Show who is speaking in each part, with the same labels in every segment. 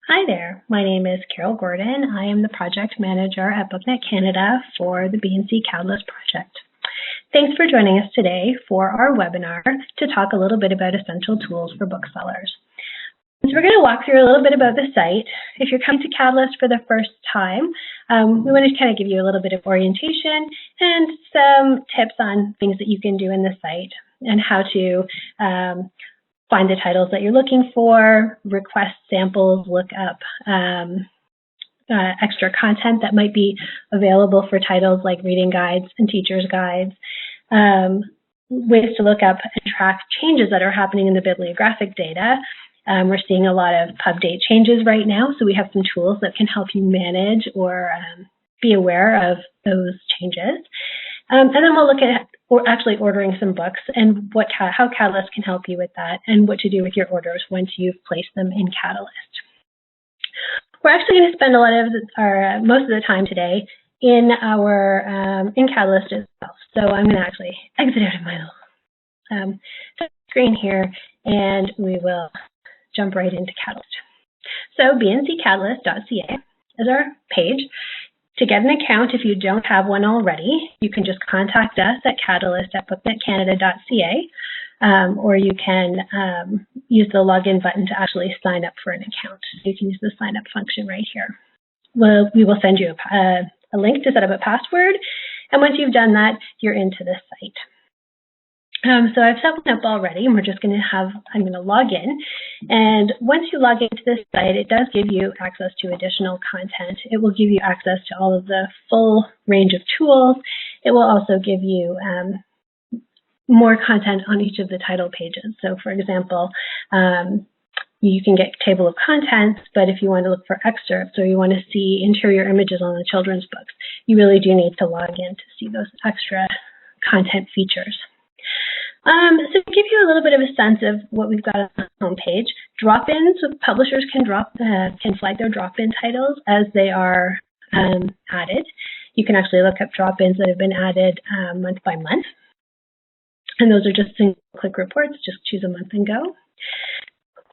Speaker 1: Hi there, my name is Carol Gordon. I am the project manager at BookNet Canada for the BNC CataList project. Thanks for joining us today for our webinar to talk a little bit about essential tools for booksellers. So we're going to walk through a little bit about the site. If you're coming to CataList for the first time, we want to kind of give you a little bit of orientation and some tips on things that you can do in the site and how to find the titles that you're looking for, request samples, look up extra content that might be available for titles like reading guides and teacher's guides, ways to look up and track changes that are happening in the bibliographic data. We're seeing a lot of pub date changes right now, so we have some tools that can help you manage or be aware of those changes. And then we'll look at actually ordering some books and how CataList can help you with that and what to do with your orders once you've placed them in CataList. We're actually going to spend a lot of most of the time today in CataList itself. So I'm going to actually exit out of my screen here and we will jump right into CataList. So bnccatalist.ca is our page. To get an account, if you don't have one already, you can just contact us at catalyst@booknetcanada.ca, or you can use the login button to actually sign up for an account. You can use the sign up function right here. We will send you a link to set up a password, and once you've done that, you're into the site. So I've set one up already, and I'm going to log in. And once you log into this site, it does give you access to additional content. It will give you access to all of the full range of tools. It will also give you more content on each of the title pages. So for example, you can get a table of contents, but if you want to look for excerpts or you want to see interior images on the children's books, you really do need to log in to see those extra content features. So to give you a little bit of a sense of what we've got on the homepage, drop-ins, so publishers can flag their drop-in titles as they are added. You can actually look up drop-ins that have been added month by month. And those are just single-click reports, just choose a month and go.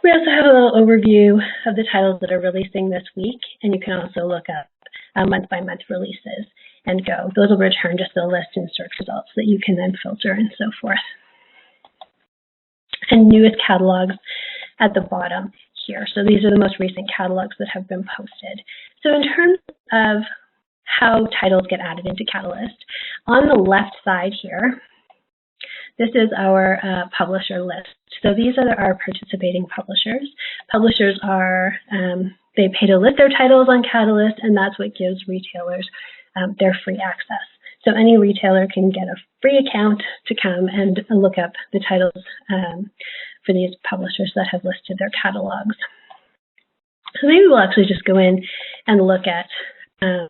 Speaker 1: We also have a little overview of the titles that are releasing this week, and you can also look up month-by-month releases and go. Those will return just a list and search results that you can then filter and so forth. And newest catalogs at the bottom here. So these are the most recent catalogs that have been posted. So in terms of how titles get added into CataList, on the left side here, this is our publisher list. So these are our participating publishers. Publishers are, they pay to list their titles on CataList, and that's what gives retailers their free access. So any retailer can get a free account to come and look up the titles for these publishers that have listed their catalogs. So maybe we'll actually just go in and look at a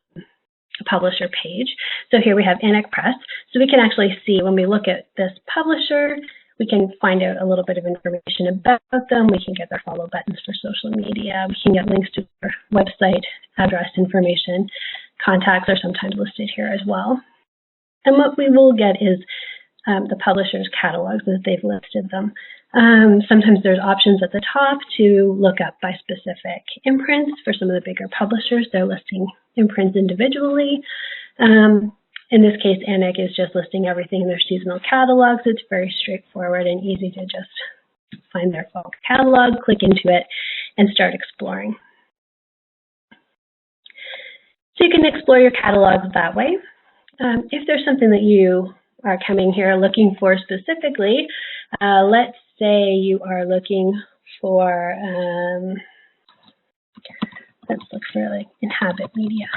Speaker 1: publisher page. So here we have Anik Press. So we can actually see when we look at this publisher, we can find out a little bit of information about them. We can get their follow buttons for social media. We can get links to their website, address information. Contacts are sometimes listed here as well. And what we will get is the publisher's catalogs as they've listed them. Sometimes there's options at the top to look up by specific imprints. For some of the bigger publishers, they're listing imprints individually. In this case, Anik is just listing everything in their seasonal catalogs. It's very straightforward and easy to just find their fall catalog, click into it, and start exploring. So you can explore your catalogs that way. If there's something that you are coming here looking for specifically, let's say you are looking for, let's look for like Inhabit Media.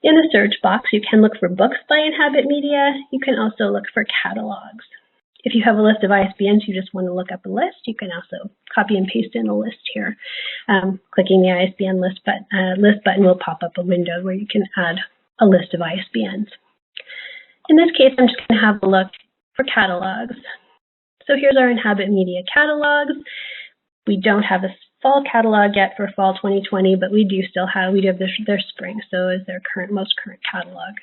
Speaker 1: In the search box, you can look for books by Inhabit Media. You can also look for catalogs. If you have a list of ISBNs, you just want to look up a list, you can also copy and paste in a list here. Clicking the ISBN list button will pop up a window where you can add a list of ISBNs. In this case, I'm just going to have a look for catalogs. So here's our Inhabit Media catalogs. We don't have a fall catalog yet for fall 2020, but we do have their spring, so is their most current catalog.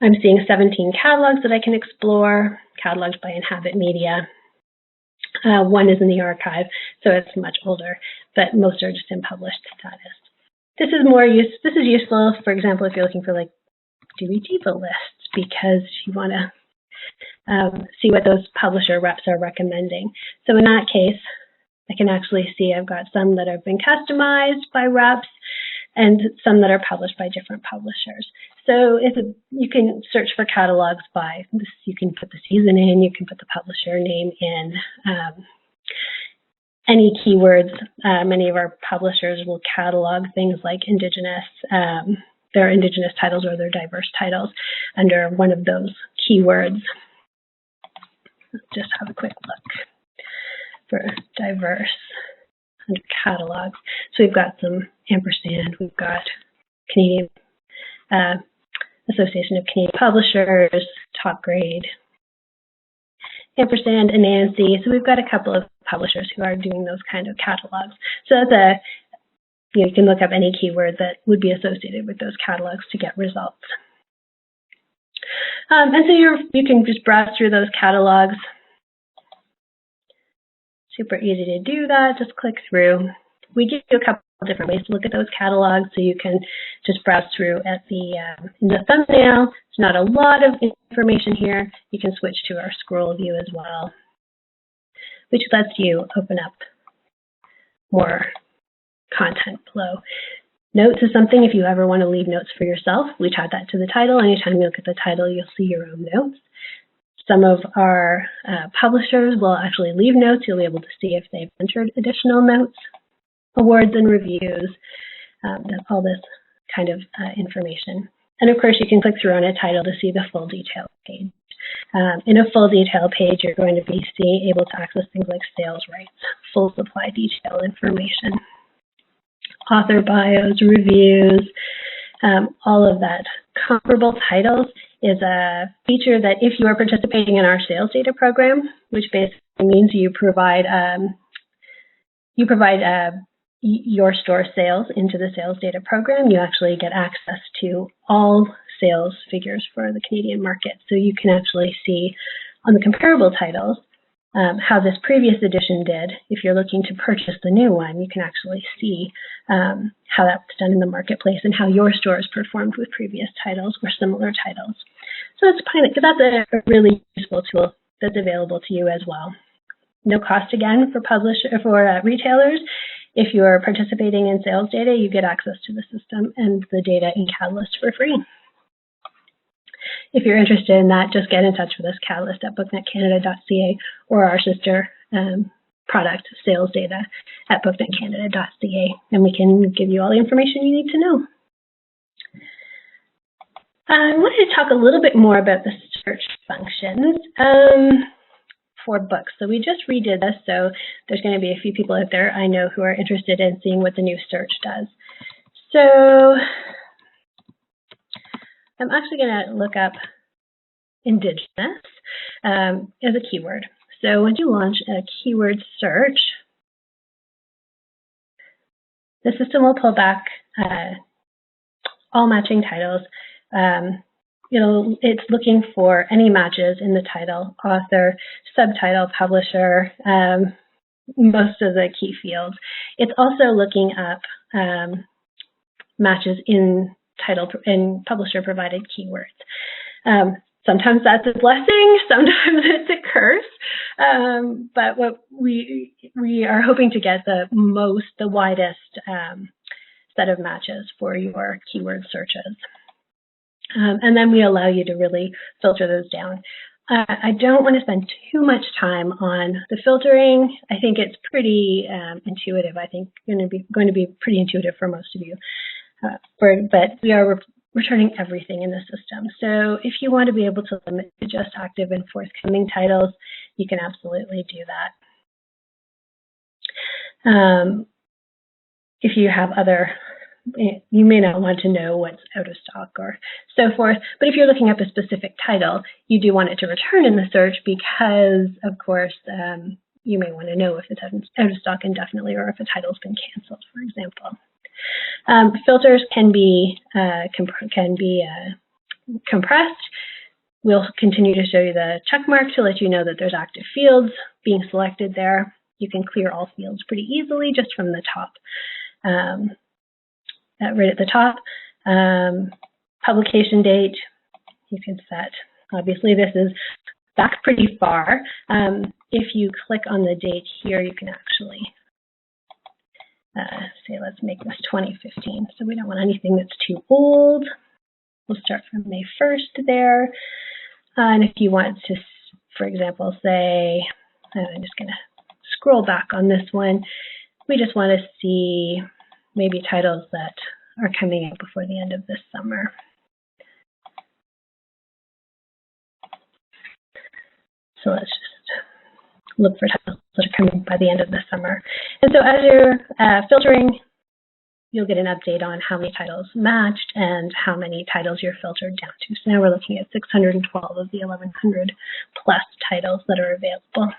Speaker 1: I'm seeing 17 catalogs that I can explore, catalogs by Inhabit Media. One is in the archive, so it's much older, but most are just in published status. This is useful, for example, if you're looking for, like, do we keep a list, because you want to see what those publisher reps are recommending. So in that case, I can actually see I've got some that have been customized by reps and some that are published by different publishers. So you can search for catalogs by this. You can put the season in, you can put the publisher name in, any keywords. Many of our publishers will catalog things like indigenous, their indigenous titles or their diverse titles under one of those keywords. Let's just have a quick look for diverse under catalogs. So we've got some ampersand, we've got Canadian Association of Canadian Publishers, top grade, ampersand, and Nancy. So we've got a couple of publishers who are doing those kind of catalogs. So that's you can look up any keyword that would be associated with those catalogs to get results. And so you can just browse through those catalogs. Super easy to do that, just click through. We give you a couple of different ways to look at those catalogs, so you can just browse through at in the thumbnail. There's not a lot of information here. You can switch to our scroll view as well, which lets you open up more content below. Notes is something, if you ever want to leave notes for yourself, we add that to the title. Anytime you look at the title, you'll see your own notes. Some of our publishers will actually leave notes. You'll be able to see if they've entered additional notes, awards and reviews, all this kind of information. And of course, you can click through on a title to see the full detail page. In a full detail page, you're going to be able to access things like sales rights, full supply detail information, author bios, reviews, all of that. Comparable titles is a feature that if you are participating in our sales data program, which basically means you provide your store sales into the sales data program, you actually get access to all sales figures for the Canadian market. So you can actually see on the comparable titles how this previous edition did. If you're looking to purchase the new one, you can actually see how that's done in the marketplace and how your store has performed with previous titles or similar titles. So that's a really useful tool that's available to you as well. No cost again for retailers. If you're participating in sales data, you get access to the system and the data in CataList for free. If you're interested in that, just get in touch with us, CataList at booknetcanada.ca, or our sister product, sales data, at booknetcanada.ca, and we can give you all the information you need to know. I wanted to talk a little bit more about the search functions for books. So we just redid this, so there's going to be a few people out there I know who are interested in seeing what the new search does. So I'm actually going to look up indigenous as a keyword. So when you launch a keyword search, the system will pull back all matching titles. It's looking for any matches in the title, author, subtitle, publisher, most of the key fields. It's also looking up matches in title and publisher provided keywords. Sometimes that's a blessing, sometimes it's a curse, but what we are hoping to get the widest set of matches for your keyword searches. And then we allow you to really filter those down. I don't want to spend too much time on the filtering. I think it's pretty intuitive. I think going to be pretty intuitive for most of you. But we are returning everything in the system. So if you want to be able to limit to just active and forthcoming titles, you can absolutely do that. If you have other, you may not want to know what's out of stock or so forth, but if you're looking up a specific title, you do want it to return in the search because, of course, you may want to know if it's out of stock indefinitely or if a title's been canceled, for example. Filters can be compressed. we'll continue to show you the check mark to let you know that there's active fields being selected there. You can clear all fields pretty easily just from the top, right at the top. Publication date, you can set. Obviously, this is back pretty far. If you click on the date here, you can actually say, let's make this 2015. So we don't want anything that's too old. We'll start from May 1st there. And if you want to, for example, say, I'm just going to scroll back on this one. We just want to see maybe titles that are coming out before the end of this summer. So let's just look for titles that are coming by the end of the summer. And so as you're filtering, you'll get an update on how many titles matched and how many titles you're filtered down to. So now we're looking at 612 of the 1,100 plus titles that are available.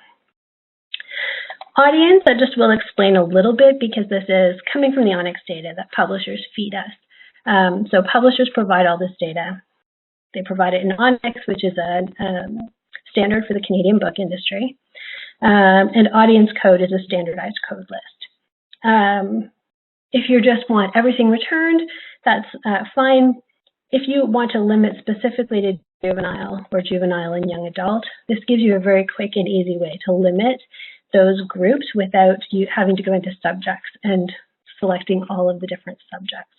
Speaker 1: Audience, I just will explain a little bit because this is coming from the Onyx data that publishers feed us. So publishers provide all this data. They provide it in Onyx, which is a standard for the Canadian book industry. And audience code is a standardized code list. If you just want everything returned, that's fine. If you want to limit specifically to juvenile or juvenile and young adult, this gives you a very quick and easy way to limit those groups without you having to go into subjects and selecting all of the different subjects.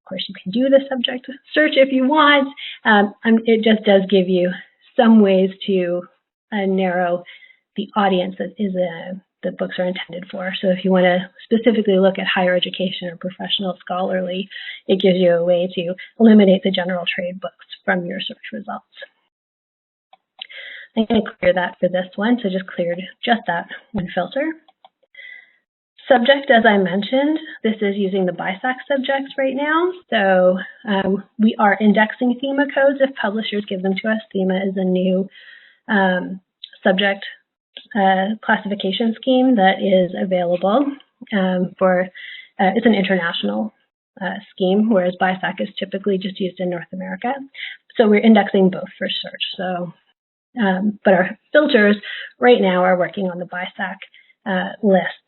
Speaker 1: Of course, you can do the subject search if you want. It just does give you some ways to narrow the audience that is the books are intended for. So if you want to specifically look at higher education or professional scholarly, it gives you a way to eliminate the general trade books from your search results. I'm going to clear that for this one, so just cleared just that one filter. Subject, as I mentioned, this is using the BISAC subjects right now. So we are indexing Fema codes if publishers give them to us. Fema is a new subject classification scheme that is available it's an international scheme, whereas BISAC is typically just used in North America. So we're indexing both for search. So, but our filters right now are working on the BISAC list,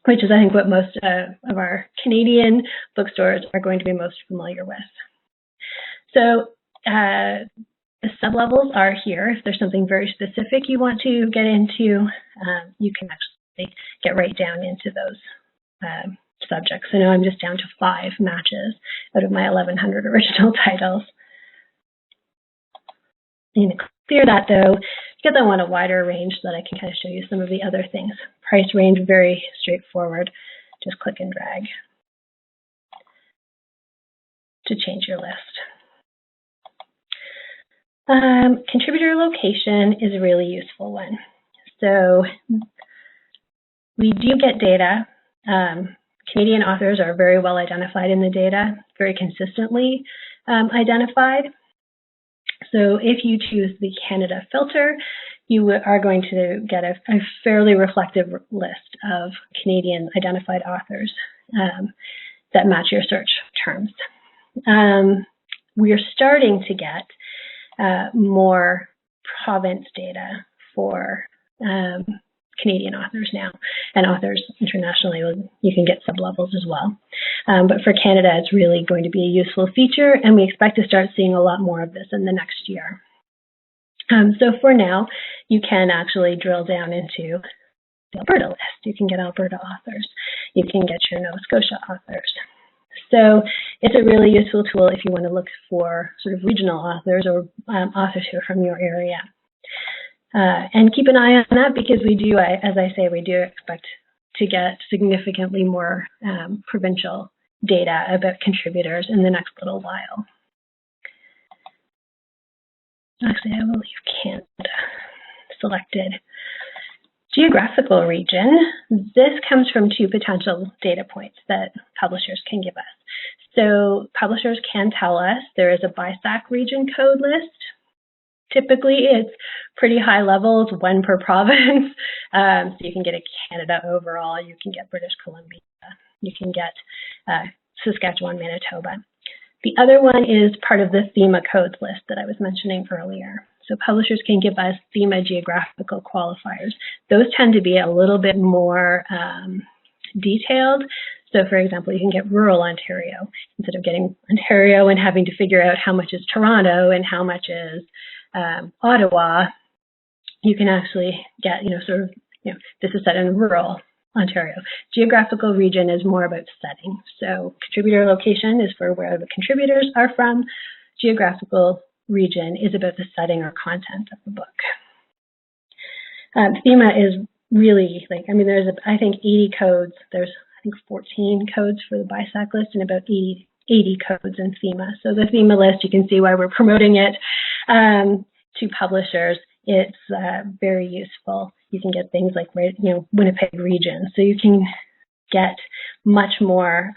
Speaker 1: which is, I think, what most of our Canadian bookstores are going to be most familiar with. So the sublevels are here. If there's something very specific you want to get into, you can actually get right down into those subjects. So now I'm just down to 5 matches out of my 1,100 original titles. I'm going to clear that though, because I want a wider range so that I can kind of show you some of the other things. Price range, very straightforward. Just click and drag to change your list. Contributor location is a really useful one. So we do get data. Canadian authors are very well identified in the data, very consistently identified. So if you choose the Canada filter, you are going to get a fairly reflective list of Canadian identified authors that match your search terms. We are starting to get more province data for Canadian authors now, and authors internationally, you can get sublevels as well. But for Canada, it's really going to be a useful feature, and we expect to start seeing a lot more of this in the next year. So for now, you can actually drill down into the Alberta list. You can get Alberta authors. You can get your Nova Scotia authors. So it's a really useful tool if you want to look for sort of regional authors or authors who are from your area. And keep an eye on that because we do, as I say, we do expect to get significantly more provincial data about contributors in the next little while. Actually, I will leave Canada selected. Geographical region, this comes from 2 potential data points that publishers can give us. So publishers can tell us there is a BISAC region code list. Typically, it's pretty high levels, 1 per province. So you can get a Canada overall, you can get British Columbia, you can get Saskatchewan, Manitoba. The other one is part of the Fema codes list that I was mentioning earlier. So publishers can give us Fema geographical qualifiers. Those tend to be a little bit more detailed. So for example, you can get rural Ontario instead of getting Ontario and having to figure out how much is Toronto and how much is Ottawa. You can actually get, this is set in rural Ontario. Geographical region is more about setting. So contributor location is for where the contributors are from. Geographical region is about the setting or content of the book. Fema is really there's I think 80 codes. There's I think 14 codes for the BISAC list and about 80 codes in Fema. So the Fema list, you can see why we're promoting it to publishers. It's very useful. You can get things like Winnipeg region, so you can get much more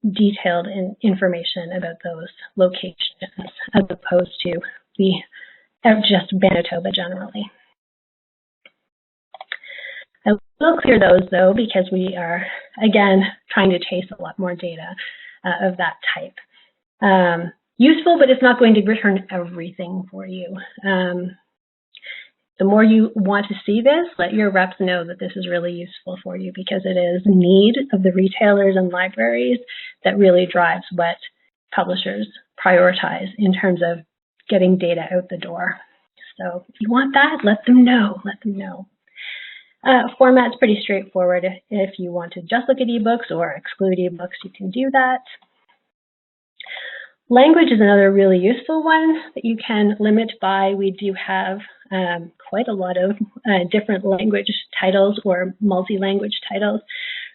Speaker 1: detailed information about those locations as opposed to just Manitoba generally. I will clear those though because we are again trying to chase a lot more data of that type. Useful, but it's not going to return everything for you. The more you want to see this, let your reps know that this is really useful for you because it is need of the retailers and libraries that really drives what publishers prioritize in terms of getting data out the door. So if you want that, let them know. Format's pretty straightforward. If you want to just look at ebooks or exclude ebooks, you can do that. Language is another really useful one that you can limit by. We do have quite a lot of different language titles or multi-language titles.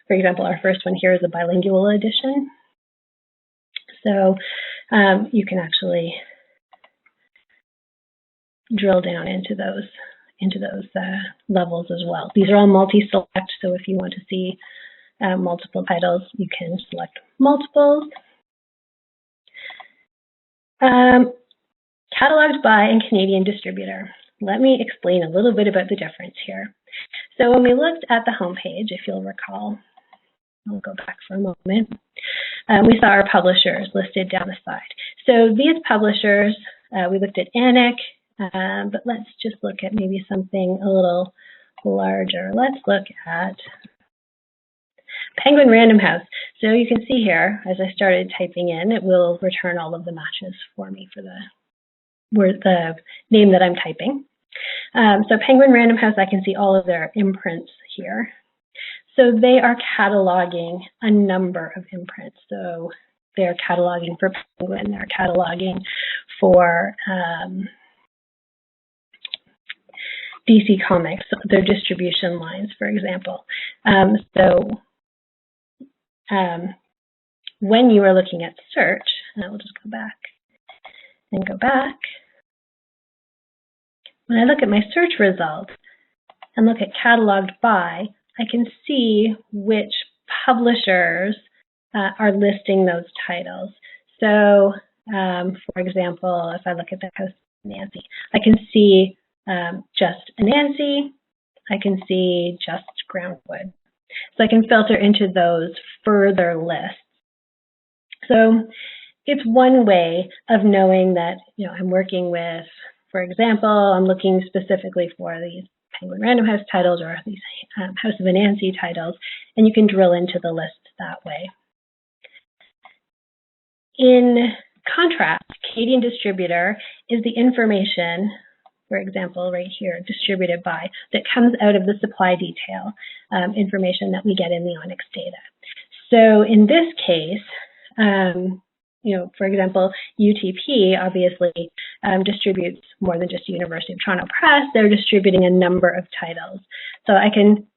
Speaker 1: For example, our first one here is a bilingual edition. So you can actually drill down into those levels as well. These are all multi-select, so if you want to see multiple titles, you can select multiples. Cataloged by and Canadian distributor. Let me explain a little bit about the difference here. So when we looked at the homepage, if you'll recall, I'll go back for a moment, we saw our publishers listed down the side. So these publishers, we looked at ANIC, but let's just look at maybe something a little larger. Let's look at Penguin Random House. So you can see here, as I started typing in, it will return all of the matches for me for the name that I'm typing. So Penguin Random House, I can see all of their imprints here. So they are cataloging a number of imprints. So they're cataloging for Penguin, they're cataloging for DC Comics, their distribution lines, for example. When you are looking at search, and I will just go back and go back. When I look at my search results and look at cataloged by, I can see which publishers are listing those titles. So, for example, if I look at the House of Nancy, I can see just Nancy, I can see just Groundwood. So I can filter into those further lists. So it's one way of knowing that, I'm working with, for example, I'm looking specifically for these Penguin Random House titles or these House of Nancy titles, and you can drill into the list that way. In contrast, Canadian distributor is the information, for example, right here, distributed by, that comes out of the supply detail information that we get in the ONIX data. So in this case, for example, UTP obviously distributes more than just University of Toronto Press. They're distributing a number of titles. So I can,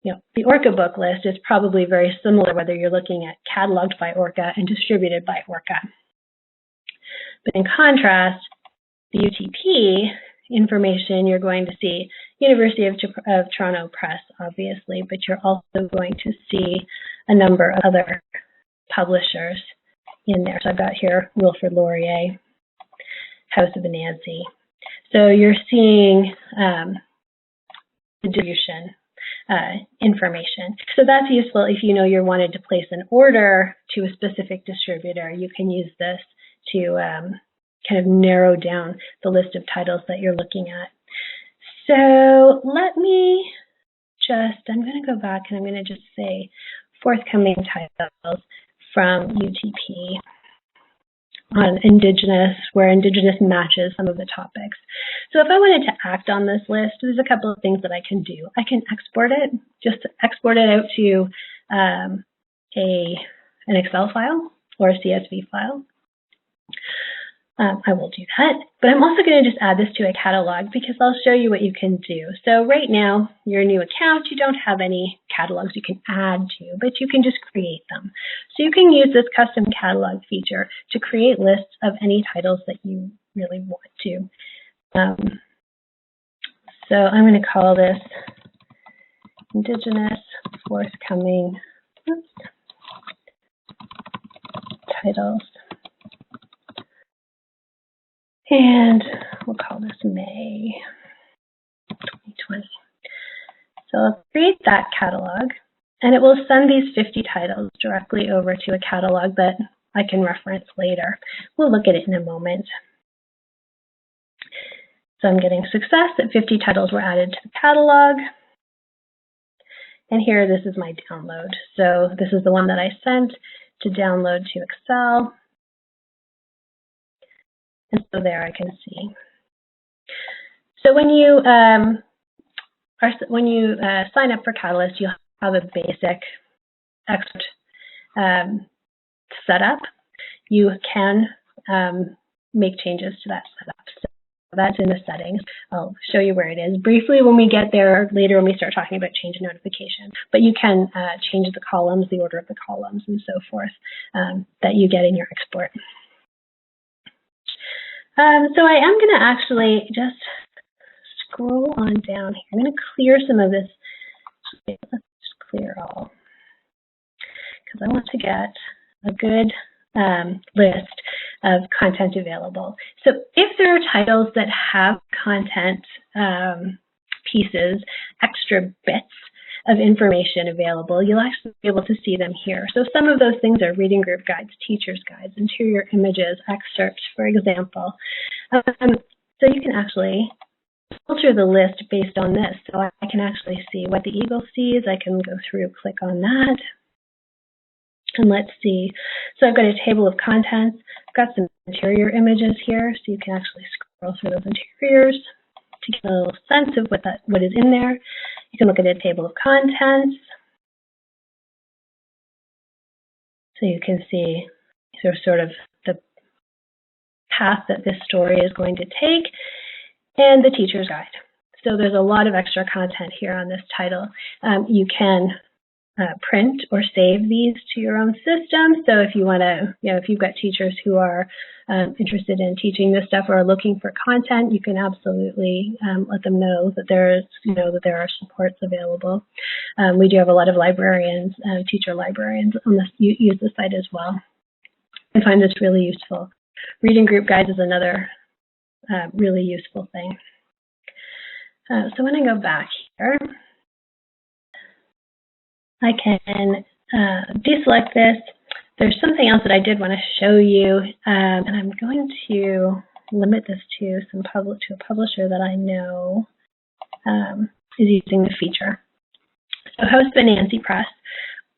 Speaker 1: the ORCA book list is probably very similar whether you're looking at cataloged by ORCA and distributed by ORCA. But in contrast, the UTP information, you're going to see University of Toronto Press, obviously, but you're also going to see a number of other publishers in there. So I've got here Wilfrid Laurier, House of Nancy. So you're seeing the distribution information. So that's useful if you know you wanted to place an order to a specific distributor. You can use this to kind of narrow down the list of titles that you're looking at. So let me I'm going to go back and I'm going to just say forthcoming titles from UTP on Indigenous, where Indigenous matches some of the topics. So if I wanted to act on this list, there's a couple of things that I can do. I can export it, just export it out to an Excel file or a CSV file. I will do that, but I'm also going to just add this to a catalog because I'll show you what you can do. So right now, your new account, you don't have any catalogs you can add to, but you can just create them. So you can use this custom catalog feature to create lists of any titles that you really want to. So I'm going to call this Indigenous Forthcoming Titles. And we'll call this May 2020. So I'll create that catalog, and it will send these 50 titles directly over to a catalog that I can reference later. We'll look at it in a moment. So I'm getting success that 50 titles were added to the catalog. And here, this is my download. So this is the one that I sent to download to Excel. And so there I can see. So when you sign up for CataList, you'll have a basic export setup. You can make changes to that setup. So that's in the settings. I'll show you where it is briefly when we get there later when we start talking about change and notification. But you can change the columns, the order of the columns, and so forth that you get in your export. So I am going to actually just scroll on down here. I'm going to clear some of this. Let's just clear all, because I want to get a good list of content available. So if there are titles that have content pieces, extra bits of information available, you'll actually be able to see them here. So some of those things are reading group guides, teacher's guides, interior images, excerpts, for example. So you can actually filter the list based on this. So I can actually see what the eagle sees. I can go through, click on that. And let's see. So I've got a table of contents. I've got some interior images here. So you can actually scroll through those interiors to get a little sense of what is in there. You can look at a table of contents. So you can see sort of the path that this story is going to take, and the teacher's guide. So there's a lot of extra content here on this title. You can print or save these to your own system. So if you want to, if you've got teachers who are interested in teaching this stuff or are looking for content, you can absolutely let them know that there are supports available. We do have a lot of librarians, teacher librarians on this, use the site as well. I find this really useful. Reading group guides is another really useful thing. So when I go back here, I can deselect this. There's something else that I did want to show you, and I'm going to limit this to a publisher that I know is using the feature. So Host BNC Press,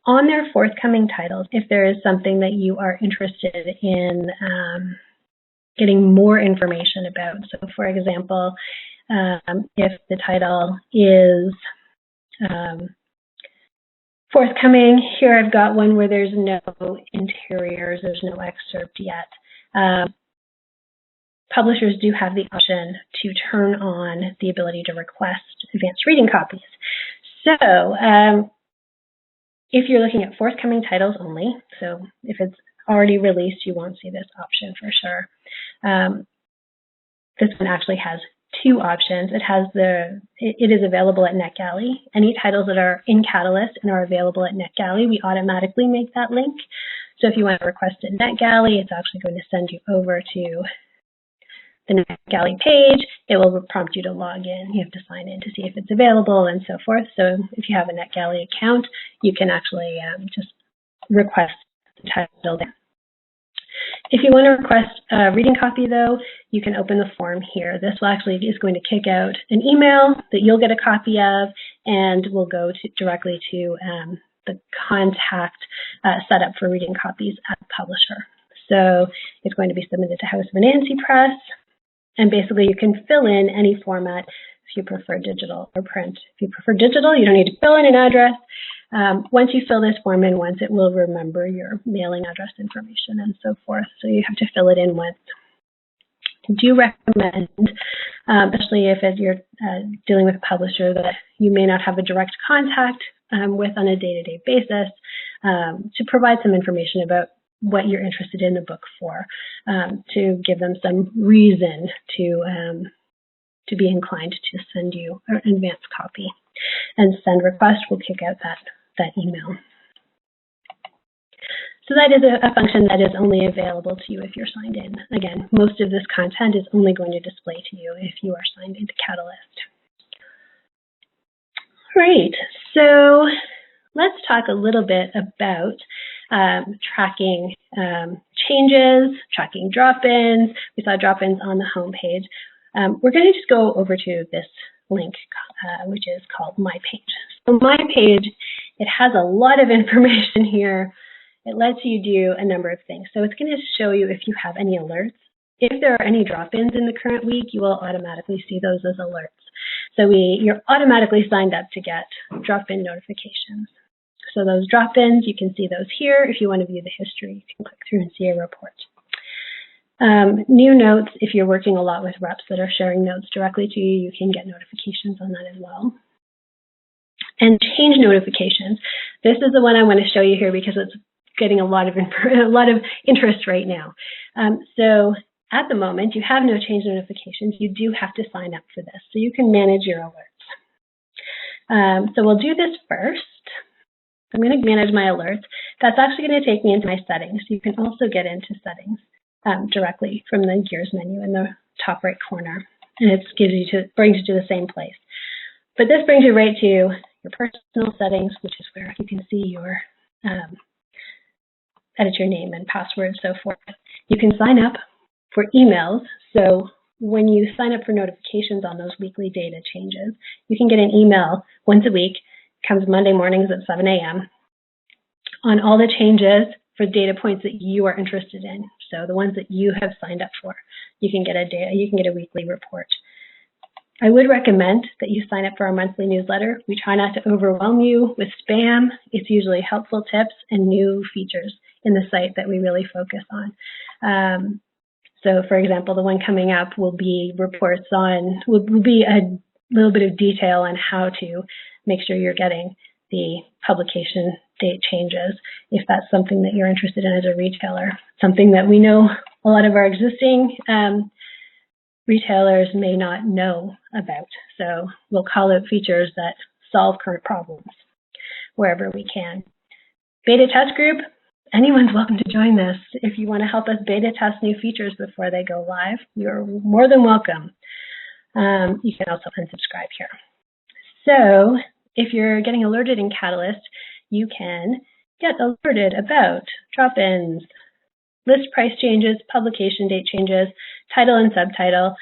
Speaker 1: on their forthcoming titles, if there is something that you are interested in getting more information about. So for example, if the title is forthcoming, here I've got one where there's no interiors, there's no excerpt yet. Publishers do have the option to turn on the ability to request advanced reading copies. So if you're looking at forthcoming titles only, so if it's already released, you won't see this option for sure. This one actually has two options. It is available at NetGalley. Any titles that are in CataList and are available at NetGalley, we automatically make that link. So if you want to request it in NetGalley, it's actually going to send you over to the NetGalley page, it will prompt you to log in. You have to sign in to see if it's available and so forth. So if you have a NetGalley account, you can actually just request the title there. If you want to request a reading copy, though, you can open the form here. This will actually is going to kick out an email that you'll get a copy of, and will go directly to the contact set up for reading copies at the publisher. So it's going to be submitted to House of Anansi Press, and basically you can fill in any format if you prefer digital or print. If you prefer digital, you don't need to fill in an address. Once you fill this form in once, it will remember your mailing address information and so forth. So you have to fill it in once. I do recommend, especially if you're dealing with a publisher that you may not have a direct contact with on a day-to-day basis, to provide some information about what you're interested in the book for, to give them some reason to be inclined to send you an advance copy. And send request will kick out that email. So that is a function that is only available to you if you're signed in. Again, most of this content is only going to display to you if you are signed into CataList. All right, so let's talk a little bit about tracking changes, tracking drop-ins. We saw drop-ins on the home page. We're going to just go over to this link, which is called My Page. So My Page, it has a lot of information here. It lets you do a number of things. So it's going to show you if you have any alerts. If there are any drop-ins in the current week, you will automatically see those as alerts. So you're automatically signed up to get drop-in notifications. So those drop-ins, you can see those here. If you want to view the history, you can click through and see a report. New notes, if you're working a lot with reps that are sharing notes directly to you, you can get notifications on that as well. And change notifications. This is the one I want to show you here because it's getting a lot of interest right now. So at the moment, you have no change notifications. You do have to sign up for this, so you can manage your alerts. So we'll do this first. I'm going to manage my alerts. That's actually going to take me into my settings. You can also get into settings directly from the Gears menu in the top right corner, and it brings you to the same place. But this brings you right to your personal settings, which is where you can see your edit your name and password, so forth. You can sign up for emails. So when you sign up for notifications on those weekly data changes, you can get an email once a week. It comes Monday mornings at 7 a.m. on all the changes for data points that you are interested in. So the ones that you have signed up for, you can get a weekly report. I would recommend that you sign up for our monthly newsletter. We try not to overwhelm you with spam. It's usually helpful tips and new features in the site that we really focus on. So for example, the one coming up will be reports on, will be a little bit of detail on how to make sure you're getting the publication date changes, if that's something that you're interested in as a retailer. Something that we know a lot of our existing retailers may not know about. So we'll call out features that solve current problems wherever we can. Beta test group, anyone's welcome to join this. If you want to help us beta test new features before they go live, you're more than welcome. You can also unsubscribe here. So if you're getting alerted in CataList, you can get alerted about drop-ins, list price changes, publication date changes, title and subtitle.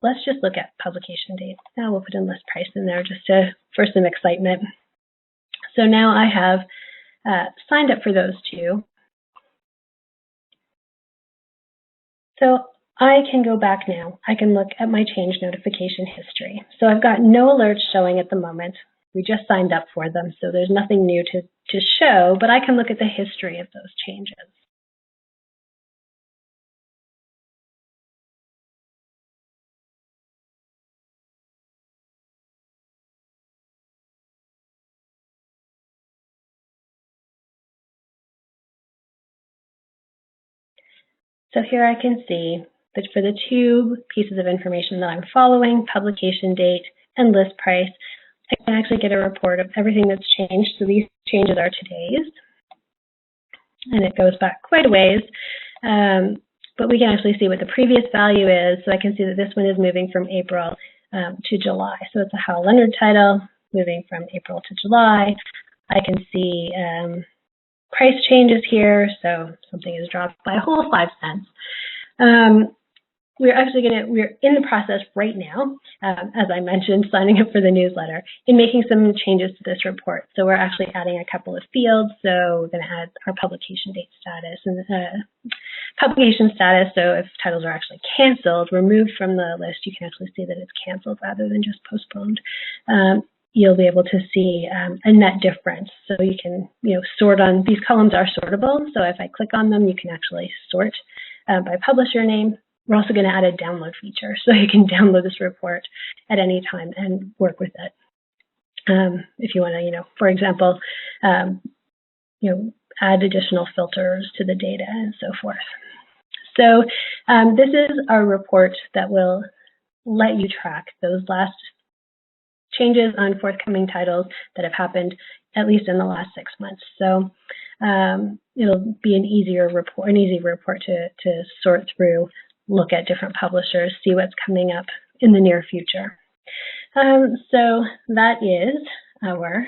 Speaker 1: Let's just look at publication date. Now we'll put in list price in there just for some excitement. So now I have signed up for those two. So I can go back now. I can look at my change notification history. So I've got no alerts showing at the moment. We just signed up for them, so there's nothing new to show, but I can look at the history of those changes. So here I can see that for the two pieces of information that I'm following, publication date and list price, I can actually get a report of everything that's changed. So these changes are today's, and it goes back quite a ways. but we can actually see what the previous value is. So I can see that this one is moving from April to July. So it's a Hal Leonard title moving from April to July. I can see price changes here. So something is dropped by a whole 5 cents. We're in the process right now, as I mentioned, signing up for the newsletter and making some changes to this report. So we're actually adding a couple of fields. So we're going to add our publication date status and publication status. So if titles are actually canceled, removed from the list, you can actually see that it's canceled rather than just postponed. You'll be able to see a net difference. So you can, sort on, these columns are sortable. So if I click on them, you can actually sort by publisher name. We're also going to add a download feature, so you can download this report at any time and work with it. If you want to, for example, add additional filters to the data and so forth. So this is our report that will let you track those last changes on forthcoming titles that have happened at least in the last 6 months. So it'll be an easy report to sort through, look at different publishers, see what's coming up in the near future. So that is our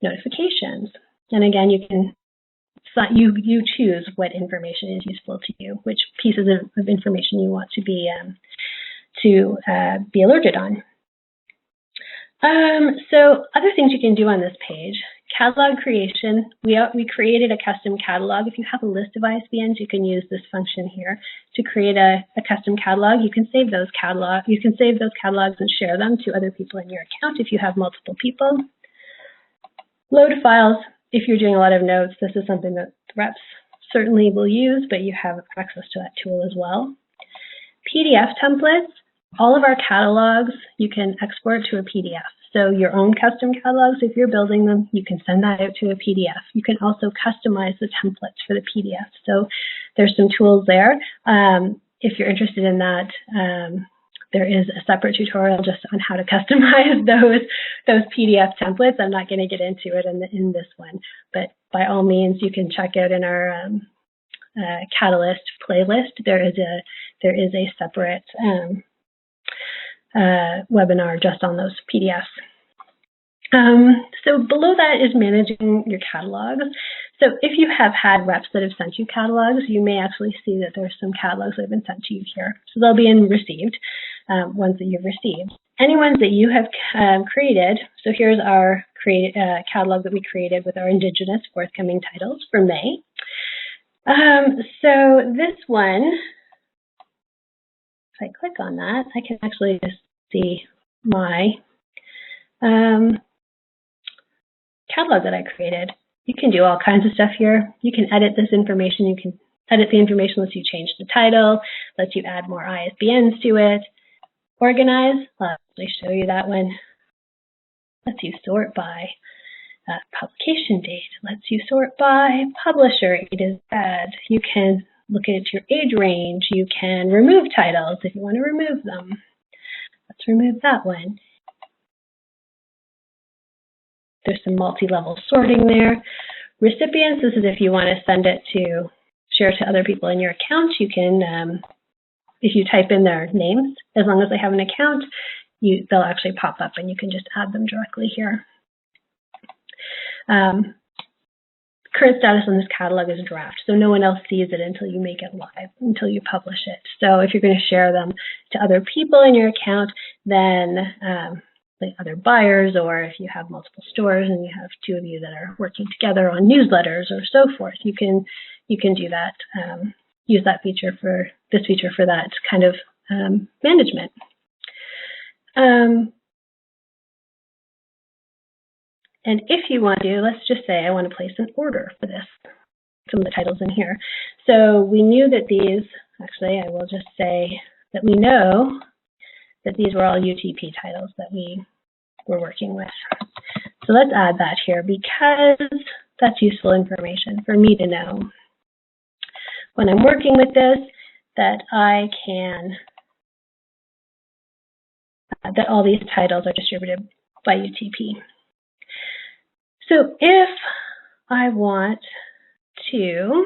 Speaker 1: notifications. And again, you choose what information is useful to you, which pieces of information you want to be alerted on. So other things you can do on this page. Catalog creation, we created a custom catalog. If you have a list of ISBNs, you can use this function here to create a custom catalog. You can save those catalogs. You can save those catalogs and share them to other people in your account if you have multiple people. Load files, if you're doing a lot of notes, this is something that reps certainly will use, but you have access to that tool as well. PDF templates, all of our catalogs, you can export to a PDF. So your own custom catalogs, if you're building them, you can send that out to a PDF. You can also customize the templates for the PDF. So there's some tools there. If you're interested in that, there is a separate tutorial just on how to customize those PDF templates. I'm not going to get into it in this one, but by all means, you can check out in our CataList playlist. There is a separate webinar just on those PDFs. So below that is managing your catalogs. So if you have had reps that have sent you catalogs, you may actually see that there's some catalogs that have been sent to you here. So they'll be in received, ones that you've received. Any ones that you have created, so here's our catalog that we created with our Indigenous forthcoming titles for May. So this one, if I click on that, I can actually just see my catalog that I created. You can do all kinds of stuff here. You can edit this information. You can edit the information, lets you change the title, lets you add more ISBNs to it. Organize, I'll actually show you that one. Lets you sort by publication date, lets you sort by publisher, A to Z. You can look at your age range. You can remove titles if you want to remove them. Let's remove that one. There's some multi-level sorting there. Recipients, this is if you want to send it to share to other people in your account. You can, if you type in their names, as long as they have an account, they'll actually pop up and you can just add them directly here. Current status on this catalog is draft, so no one else sees it until you make it live, until you publish it. So if you're going to share them to other people in your account, then like other buyers, or if you have multiple stores and you have two of you that are working together on newsletters or so forth, you can do that. Use that feature for that kind of management. And if you want to, let's just say I want to place an order for this, some of the titles in here. So we knew that these, actually I will just say that we know that these were all UTP titles that we were working with. So let's add that here because that's useful information for me to know when I'm working with this, that I can, that all these titles are distributed by UTP. So if I want to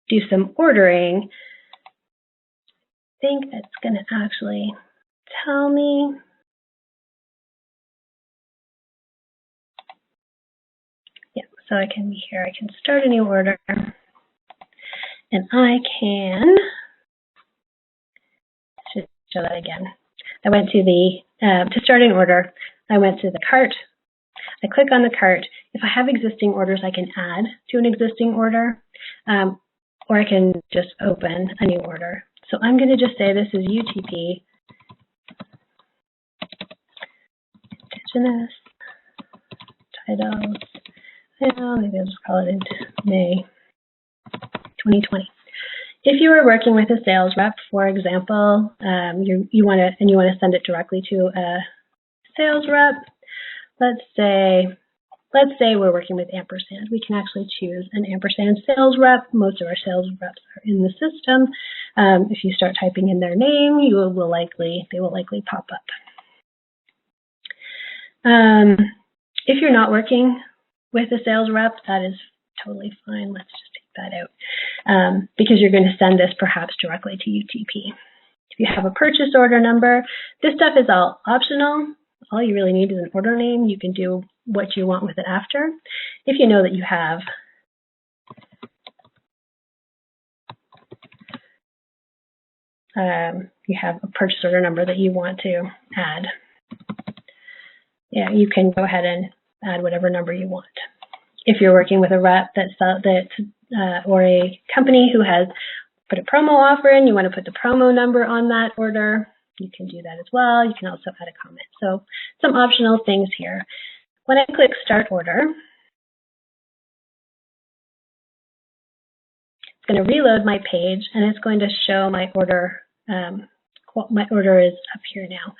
Speaker 1: do some ordering, I think it's going to actually tell me. Yeah, so I can be here. I can start a new order, and I can should show that again. I went to the to start an order. I went to the cart. I click on the cart. If I have existing orders, I can add to an existing order, or I can just open a new order. So I'm going to just say this is UTP, Indigenous Titles. Well, maybe I'll just call it into May 2020. If you are working with a sales rep, for example, you want to send it directly to a sales rep. Let's say we're working with ampersand. We can actually choose an ampersand sales rep. Most of our sales reps are in the system. If you start typing in their name, they will likely pop up. If you're not working with a sales rep, that is totally fine. Let's just take that out because you're going to send this perhaps directly to UTP. If you have a purchase order number, this stuff is all optional. All you really need is an order name. You can do what you want with it after. If you know that you have a purchase order number that you want to add, yeah, you can go ahead and add whatever number you want. If you're working with a rep or a company who has put a promo offer in, you want to put the promo number on that order, you can do that as well. You can also add a comment. So some optional things here. When I click Start Order, it's going to reload my page, and it's going to show my order. My order is up here now.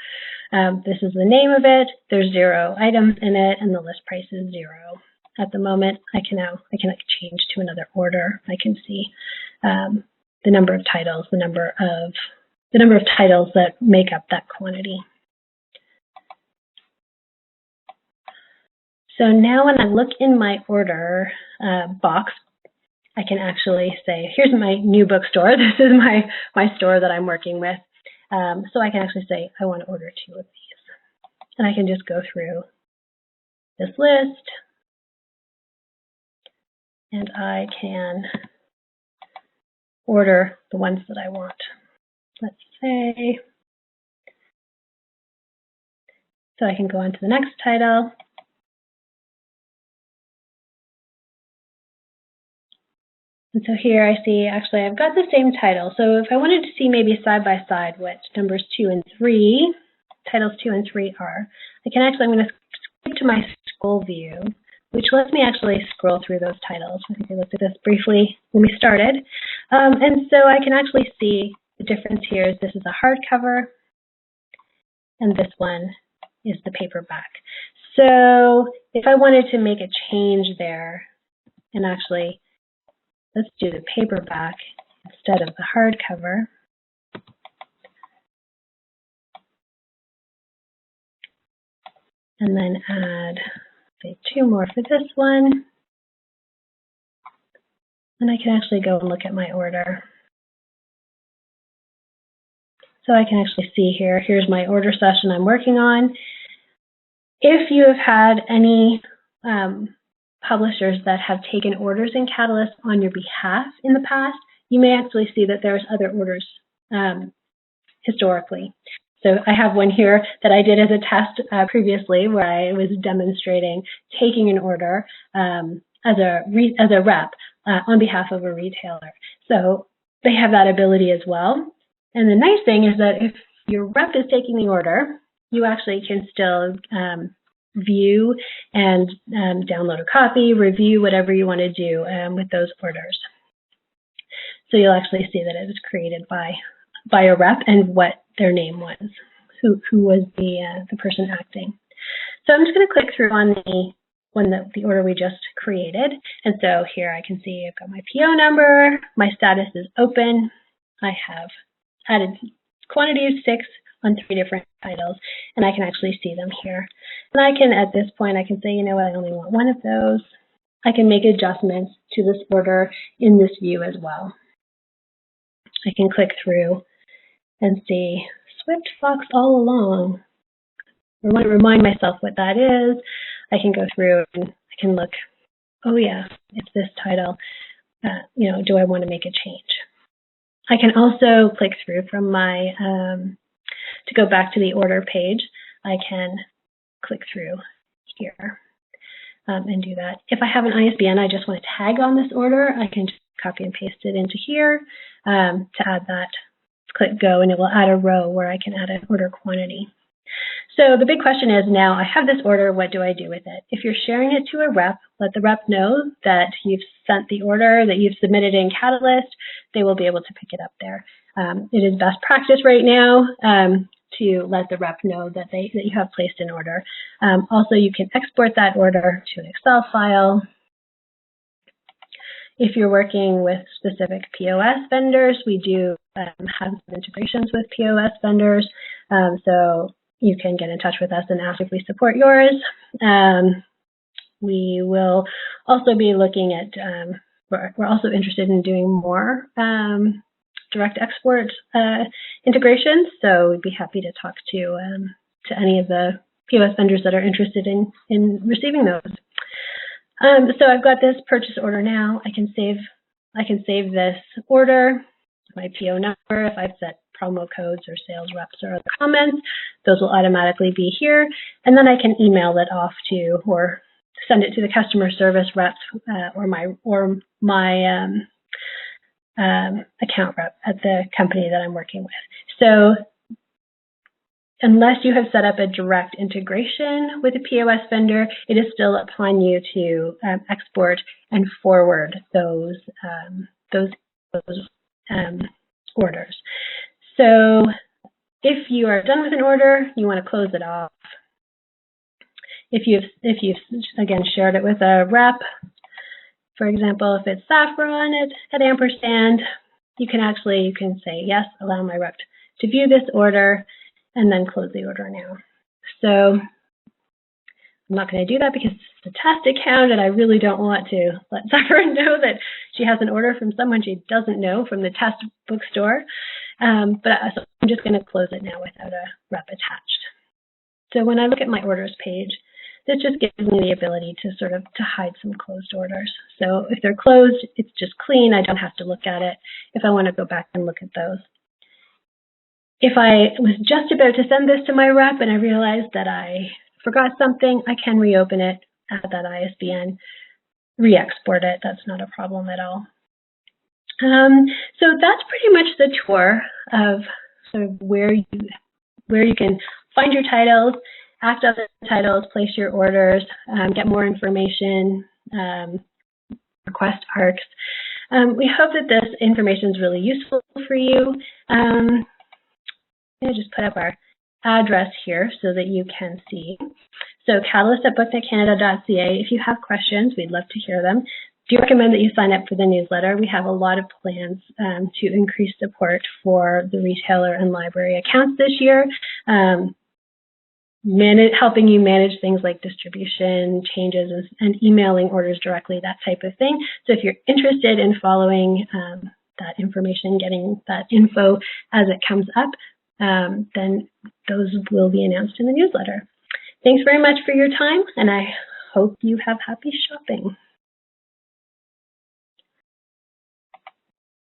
Speaker 1: This is the name of it. There's 0 items in it, and the list price is 0. At the moment, I can change to another order. I can see the number of titles, the number of titles that make up that quantity. So now when I look in my order box, I can actually say, here's my new bookstore. This is my store that I'm working with. So I can actually say, I want to order 2 of these. And I can just go through this list. And I can order the ones that I want. Let's say, so I can go on to the next title. And so here I see, actually, I've got the same title. So if I wanted to see maybe side by side what numbers 2 and 3, titles 2 and 3 are, I'm going to skip to my scroll view, which lets me actually scroll through those titles. I think we looked at this briefly when we started. And so I can actually see the difference here is this is a hardcover, and this one is the paperback. So if I wanted to make a change there, and actually, let's do the paperback instead of the hardcover. And then add, say, 2 more for this one. And I can actually go and look at my order. So I can actually see here, here's my order session I'm working on. If you have had any publishers that have taken orders in CataList on your behalf in the past, you may actually see that there's other orders historically. So I have one here that I did as a test previously where I was demonstrating taking an order as a rep on behalf of a retailer. So they have that ability as well. And the nice thing is that if your rep is taking the order, you actually can still view and download a copy, review whatever you want to do with those orders. So you'll actually see that it was created by a rep and what their name was, who was the person acting. So I'm just going to click through on the order we just created. And so here I can see I've got my PO number, my status is open, I have added quantity of 6 on 3 different titles, and I can actually see them here. And I can, at this point, I can say, you know what, I only want 1 of those. I can make adjustments to this order in this view as well. I can click through and see Swift Fox all along. I want to remind myself what that is. I can go through and I can look, oh yeah, it's this title. Do I want to make a change? I can also click through from my, to go back to the order page, I can click through here and do that. If I have an ISBN, I just want to tag on this order, I can just copy and paste it into here to add that. Click go and it will add a row where I can add an order quantity. So the big question is now I have this order, what do I do with it? If you're sharing it to a rep, let the rep know that you've sent the order, that you've submitted in CataList, they will be able to pick it up there. It is best practice right now to let the rep know that you have placed an order. Also, you can export that order to an Excel file. If you're working with specific POS vendors, we do have integrations with POS vendors. So you can get in touch with us and ask if we support yours. We will also be looking at, we're also interested in doing more direct export integrations. So we'd be happy to talk to any of the POS vendors that are interested in receiving those. So I've got this purchase order now. I can save this order, my PO number. If I've set promo codes or sales reps or other comments, those will automatically be here. And then I can email it off to or send it to the customer service reps or my account rep at the company that I'm working with. So unless you have set up a direct integration with a POS vendor, it is still upon you to export and forward those orders. So if you are done with an order, you want to close it off. If you've again shared it with a rep, for example, if it's saffron at ampersand, you can say yes, allow my rep to view this order, and then close the order now. So I'm not going to do that because it's a test account and I really don't want to let Saffron know that she has an order from someone she doesn't know from the test bookstore. So I'm just going to close it now without a rep attached. So when I look at my orders page, this just gives me the ability to to hide some closed orders. So if they're closed, it's just clean. I don't have to look at it if I want to go back and look at those. If I was just about to send this to my rep and I realized that I forgot something, I can reopen it, add that ISBN, re-export it. That's not a problem at all. So that's pretty much the tour of where you can find your titles, act on the titles, place your orders, get more information, request ARCs. We hope that this information is really useful for you. I'm going to just put up our address here so that you can see. So catalyst@booknetcanada.ca. If you have questions, we'd love to hear them. Do recommend that you sign up for the newsletter. We have a lot of plans to increase support for the retailer and library accounts this year, helping you manage things like distribution, changes, and emailing orders directly, that type of thing. So if you're interested in following that information, getting that info as it comes up, then those will be announced in the newsletter. Thanks very much for your time, and I hope you have happy shopping.